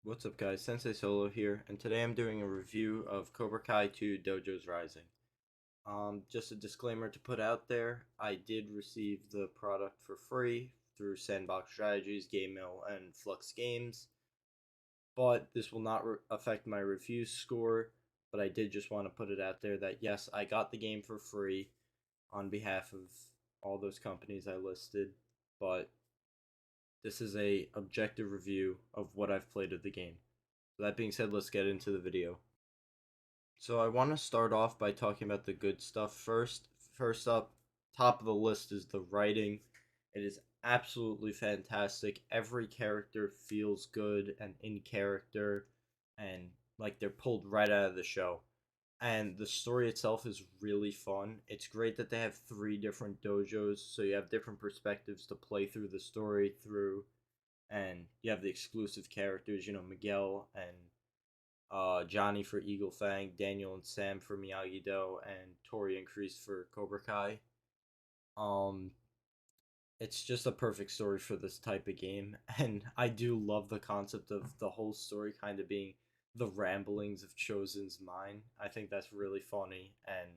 What's up guys, Sensei Solo here, and today I'm doing a review of Cobra Kai 2 Dojos Rising. Just a disclaimer to put out there, I did receive the product for free through Sandbox Strategies, Game Mill, and Flux Games, but this will not affect my review score, but I did just want to put it out there that yes, I got the game for free on behalf of all those companies I listed, but this is a objective review of what I've played of the game. So that being said, let's get into the video. So I want to start off by talking about the good stuff first. First up, top of the list is the writing. It is absolutely fantastic. Every character feels good and in character and like they're pulled right out of the show. And the story itself is really fun. It's great that they have three different dojos, so you have different perspectives to play through the story through, and you have the exclusive characters, Miguel and Johnny for Eagle Fang, Daniel and Sam for Miyagi Do, and Tori and Kreese for Cobra Kai. Um, it's just a perfect story for this type of game, and I do love the concept of the whole story kind of being the ramblings of Chosen's mind. I think that's really funny and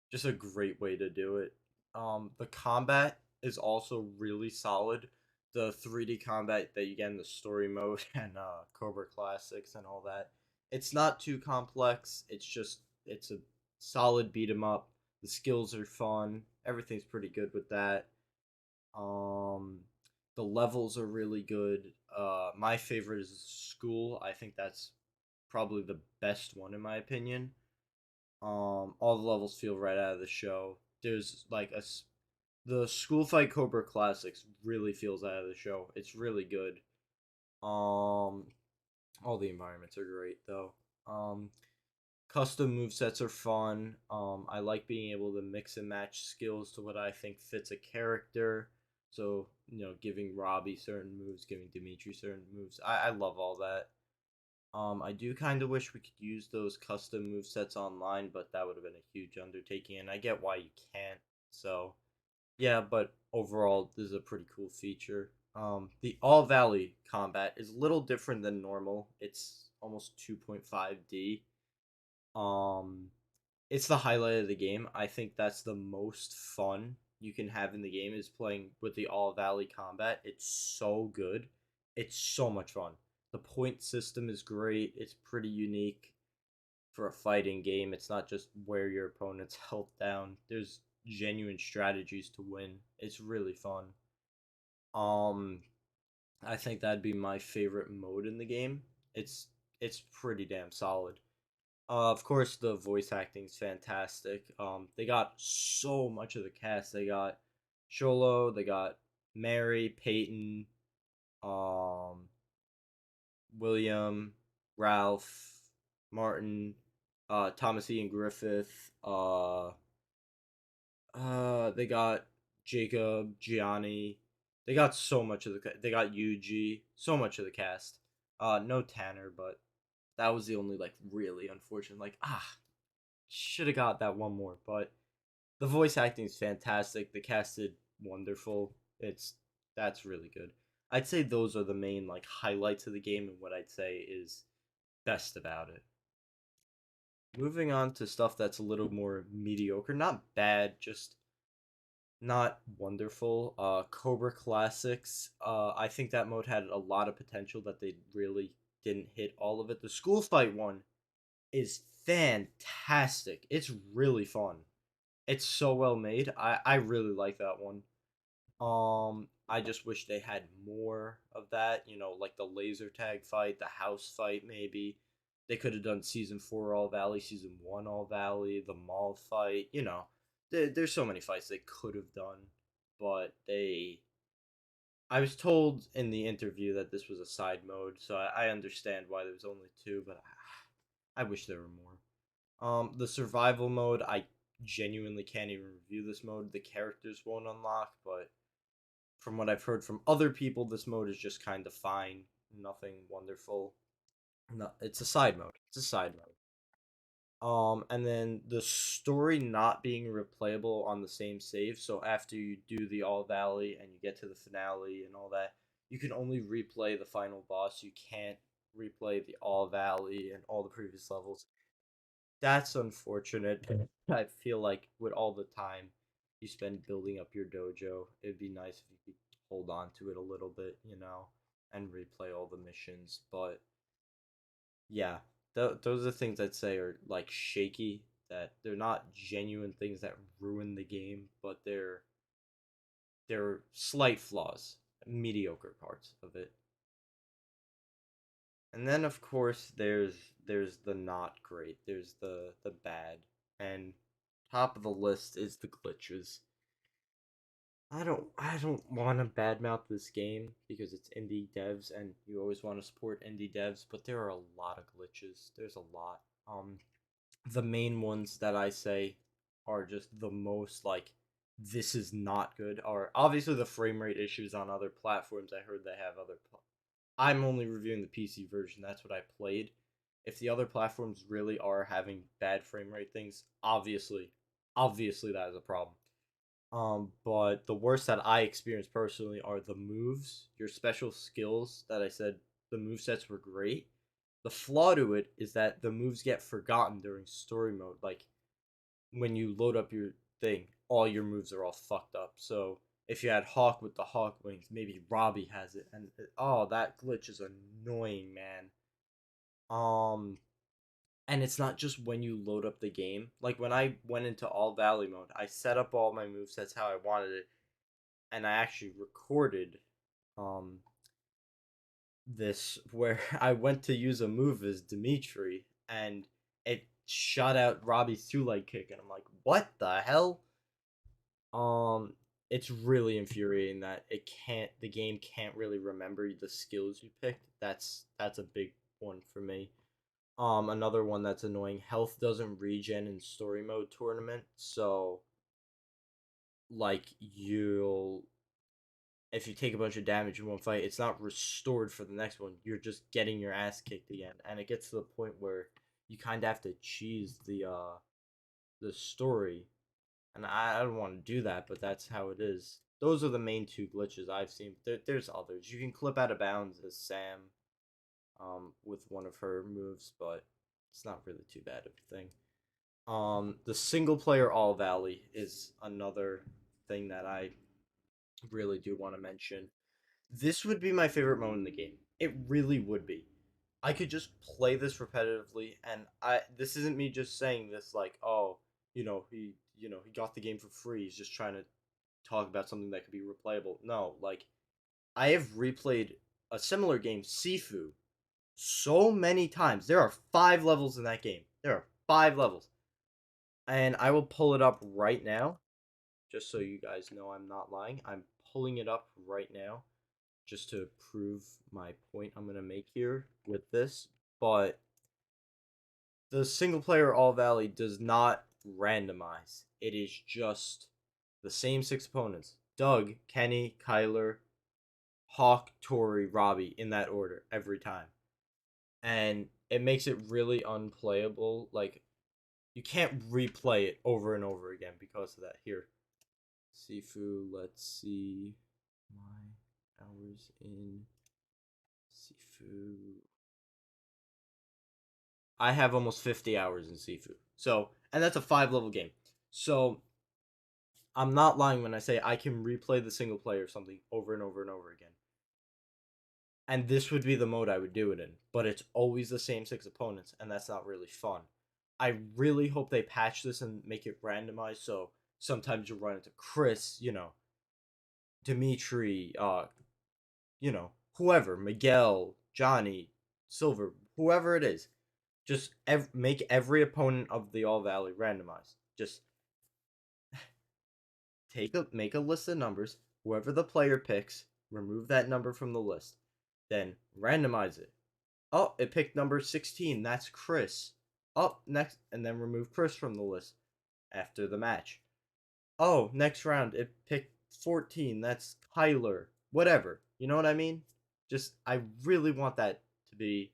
just a great way to do it. The combat is also really solid. The 3D combat that you get in the story mode and Cobra Classics and all that. It's not too complex. It's a solid beat 'em up. The skills are fun. Everything's pretty good with that. Um, the levels are really good. My favorite is School. I think that's probably the best one in my opinion. All the levels feel right out of the show. There's like the School Fight Cobra Classics really feels out of the show. It's really good. All the environments are great though. Custom movesets are fun. I like being able to mix and match skills to what I think fits a character. So, giving Robbie certain moves, giving Dimitri certain moves. I love all that. I do kind of wish we could use those custom movesets online, but that would have been a huge undertaking, and I get why you can't. So, yeah, but overall, this is a pretty cool feature. The All Valley combat is a little different than normal. It's almost 2.5D. Um, it's the highlight of the game. I think that's the most fun you can have in the game is playing with the All Valley combat. It's so good. It's so much fun. The point system is great. It's pretty unique for a fighting game. It's not just wear your opponent's health down. There's genuine strategies to win. It's really fun. Um I think that'd be my favorite mode in the game. It's pretty damn solid. Of course, the voice acting is fantastic. They got so much of the cast. They got Sholo, they got Mary, Peyton, um, William, Ralph, Martin, Thomas Ian Griffith. They got Jacob, Gianni. They got so much of the. They got Yuji. So much of the cast. No Tanner, but that was the only like really unfortunate. Like should have got that one more. But the voice acting is fantastic. The cast did wonderful. That's really good. I'd say those are the main like highlights of the game, and what I'd say is best about it. Moving on to stuff that's a little more mediocre, not bad, just not wonderful. Cobra Classics. I think that mode had a lot of potential that they really didn't hit all of it. The school fight one is fantastic. It's really fun. It's so well made. I really like that one. I just wish they had more of that. Like the laser tag fight, the house fight, maybe. They could have done season 4 All Valley, season 1 All Valley, the mall fight. There's so many fights they could have done, but I was told in the interview that this was a side mode, so I understand why there was only two, but I wish there were more. The survival mode, I genuinely can't even review this mode. The characters won't unlock, but from what I've heard from other people, this mode is just kind of fine. Nothing wonderful. No, it's a side mode. It's a side mode. And then the story not being replayable on the same save. So after you do the All Valley and you get to the finale and all that, you can only replay the final boss. You can't replay the All Valley and all the previous levels. That's unfortunate. I feel like with all the time you spend building up your dojo, it'd be nice if you could hold on to it a little bit, and replay all the missions. But yeah, those are things I'd say are like shaky. That they're not genuine things that ruin the game, but they're slight flaws, mediocre parts of it. And then of course there's the not great. There's the bad. And top of the list is the glitches. I don't want to badmouth this game because it's indie devs and you always want to support indie devs, but there are a lot of glitches. There's a lot. The main ones that I say are just the most like this is not good are obviously the frame rate issues on other platforms. I heard they have I'm only reviewing the PC version. That's what I played. If the other platforms really are having bad frame rate things, obviously that is a problem. But the worst that I experienced personally are the moves, your special skills that I said the move sets were great. The flaw to it is that the moves get forgotten during story mode. Like when you load up your thing, all your moves are all fucked up. So if you had Hawk with the Hawk wings, maybe Robbie has it, and oh, that glitch is annoying, man. Um, and it's not just when you load up the game. Like when I went into all Valley mode, I set up all my movesets how I wanted it, and I actually recorded um this where I went to use a move as Dimitri, and it shot out Robbie's two leg kick, and I'm like, what the hell? It's really infuriating that the game can't really remember the skills you picked. That's a big one for me. Another one that's annoying. Health doesn't regen in story mode tournament, so like you'll if you take a bunch of damage in one fight, it's not restored for the next one. You're just getting your ass kicked again, and it gets to the point where you kind of have to cheese the story, and I don't want to do that, but that's how it is. Those are the main two glitches I've seen. There's others. You can clip out of bounds as Sam, with one of her moves, but it's not really too bad of a thing. The single player All Valley is another thing that I really do want to mention. This would be my favorite mode in the game. It really would be. I could just play this repetitively, and I this isn't me just saying this like, oh, he got the game for free. He's just trying to talk about something that could be replayable. No, like I have replayed a similar game, Sifu, so many times. There are 5 levels in that game. There are 5 levels, and I will pull it up right now, just so you guys know I'm not lying. I'm pulling it up right now just to prove my point I'm gonna make here with this. But the single player All Valley does not randomize. It is just the same 6 opponents: Doug, Kenny, Kyler, Hawk, Tori, Robbie, in that order every time. And it makes it really unplayable. Like you can't replay it over and over again because of that. Here, Sifu. Let's see my hours in Sifu. I have almost 50 hours in Sifu. So, and that's a 5 level game. So, I'm not lying when I say I can replay the single player something over and over and over again. And this would be the mode I would do it in, but it's always the same 6 opponents, and that's not really fun. I really hope they patch this and make it randomized so sometimes you run into Chris, Dimitri, whoever, Miguel, Johnny, Silver, whoever it is. Just make every opponent of the All Valley randomized. Just make a list of numbers. Whoever the player picks, remove that number from the list. Then randomize it. Oh, it picked number 16. That's Chris. Oh, next, and then remove Chris from the list after the match. Oh, next round it picked 14. That's Kyler. Whatever. You know what I mean? Just I really want that to be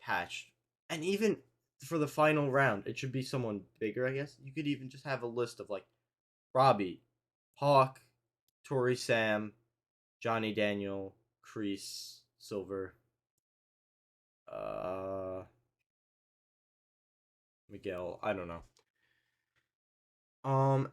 patched. And even for the final round, it should be someone bigger, I guess. You could even just have a list of like Robbie, Hawk, Tori Sam, Johnny Daniel, Crease, Silver. Uh, Miguel, I don't know.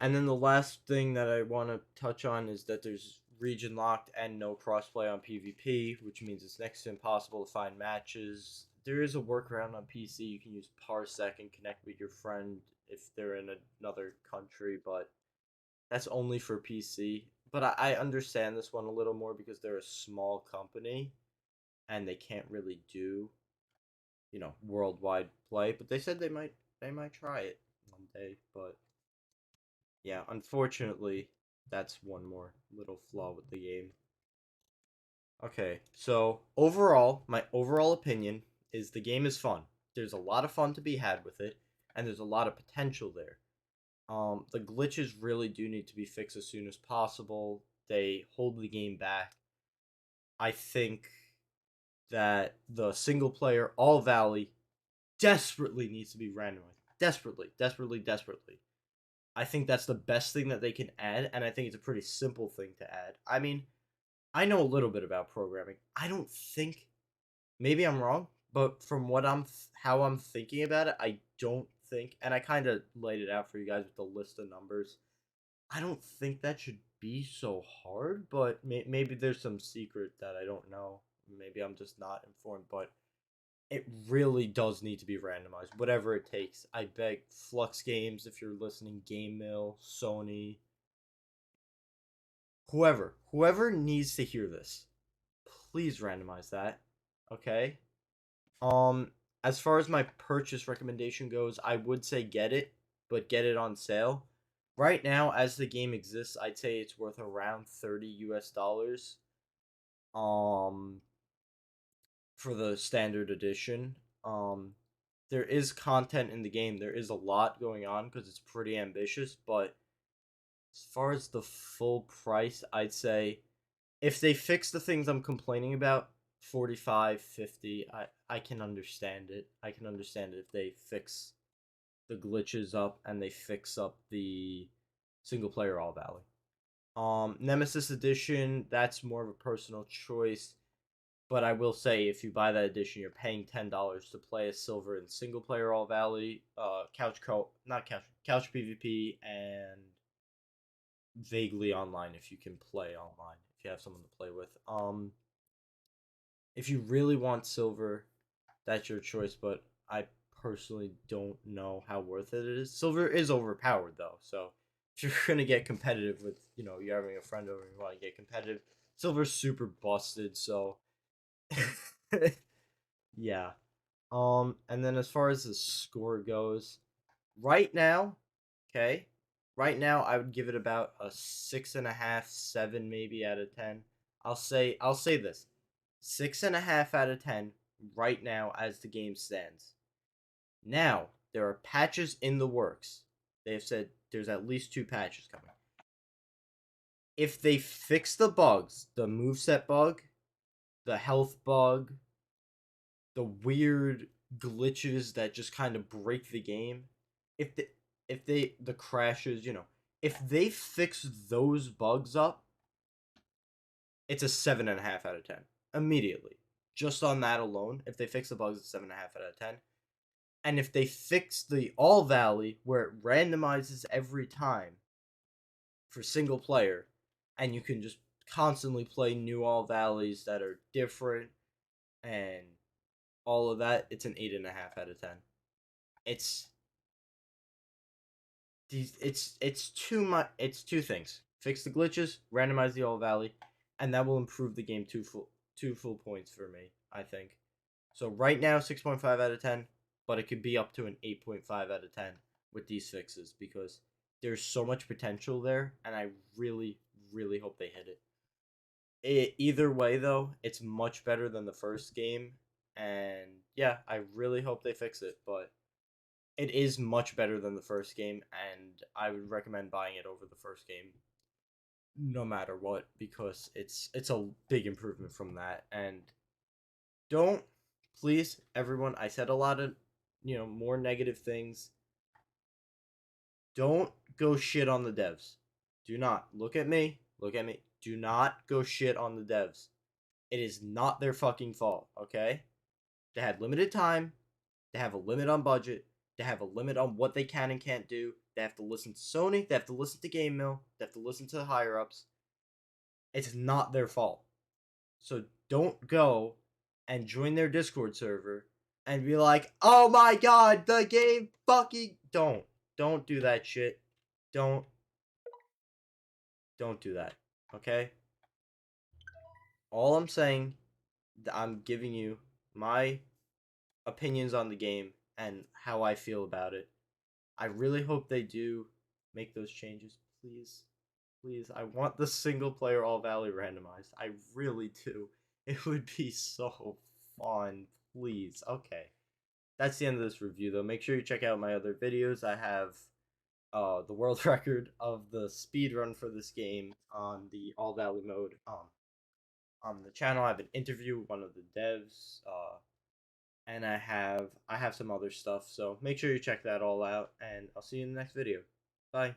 And then the last thing that I want to touch on is that there's region locked and no crossplay on PvP, which means it's next to impossible to find matches. There is a workaround on PC. You can use Parsec and connect with your friend if they're in another country, but that's only for PC. But I understand this one a little more because they're a small company and they can't really do, worldwide play. But they said they might try it one day, but yeah, unfortunately, that's one more little flaw with the game. Okay, so overall, my overall opinion is the game is fun. There's a lot of fun to be had with it, and there's a lot of potential there. The glitches really do need to be fixed as soon as possible. They hold the game back. I think that the single player All Valley desperately needs to be randomized. Desperately, desperately, desperately. I think that's the best thing that they can add, and I think it's a pretty simple thing to add. I mean, I know a little bit about programming. I don't think, maybe I'm wrong, but from how I'm thinking about it, I don't think, and I kind of laid it out for you guys with the list of numbers. I don't think that should be so hard, but maybe there's some secret that I don't know. Maybe I'm just not informed, but it really does need to be randomized, whatever it takes. I beg Flux Games, if you're listening, Game Mill, Sony, whoever needs to hear this, please randomize that. Okay. Um, as far as my purchase recommendation goes, I would say get it, but get it on sale. Right now, as the game exists, I'd say it's worth around 30 US dollars. Um, for the standard edition. Um, there is content in the game. There is a lot going on because it's pretty ambitious. But as far as the full price, I'd say if they fix the things I'm complaining about, 45, 50, I can understand it. I can understand it if they fix the glitches up and they fix up the single player All Valley. Nemesis Edition, that's more of a personal choice. But I will say, if you buy that edition, you're paying $10 to play a silver and single player All Valley, couch PvP, and vaguely online if you can play online if you have someone to play with. If you really want silver, that's your choice. But I personally don't know how worth it is. Silver is overpowered though, so if you're gonna get competitive with, you're having a friend over and you want to get competitive, silver's super busted. So yeah. And then as far as the score goes, right now, okay, right now I would give it about a 6.5, 7 maybe out of 10. I'll say this, 6.5 out of 10 right now as the game stands. Now there are patches in the works. They have said there's at least 2 patches coming. If they fix the bugs, the moveset bug, the health bug, the weird glitches that just kind of break the game, if the crashes, if they fix those bugs up, it's a 7.5 out of 10 immediately. Just on that alone, if they fix the bugs, it's 7.5 out of 10. And if they fix the All Valley where it randomizes every time for single player, and you can just constantly play new All Valleys that are different and all of that, it's an 8.5 out of 10. It's it's too much. It's two things: fix the glitches, randomize the All Valley, and that will improve the game two full points for me. I think. So right now, 6.5 out of 10, but it could be up to an 8.5 out of 10 with these fixes because there's so much potential there, and I really, really hope they hit it. Either way, though, it's much better than the first game, and yeah, I really hope they fix it. But it is much better than the first game, and I would recommend buying it over the first game, no matter what, because it's a big improvement from that. And don't, please, everyone. I said a lot of, more negative things. Don't go shit on the devs. Do not look at me. Look at me. Do not go shit on the devs. It is not their fucking fault. Okay. They had limited time. They have a limit on budget. They have a limit on what they can and can't do. They have to listen to Sony. They have to listen to Game Mill. They have to listen to the higher ups. It's not their fault. So don't go and join their Discord server and be like, "Oh my god, the game fucking don't do that shit. Don't do that." Okay? All I'm saying, I'm giving you my opinions on the game and how I feel about it. I really hope they do make those changes, please. Please, I want the single player All Valley randomized. I really do. It would be so fun. Please. Okay. That's the end of this review, though. Make sure you check out my other videos. I have the world record of the speed run for this game on the All Valley mode. On the channel, I have an interview with one of the devs. And I have some other stuff. So make sure you check that all out. And I'll see you in the next video. Bye.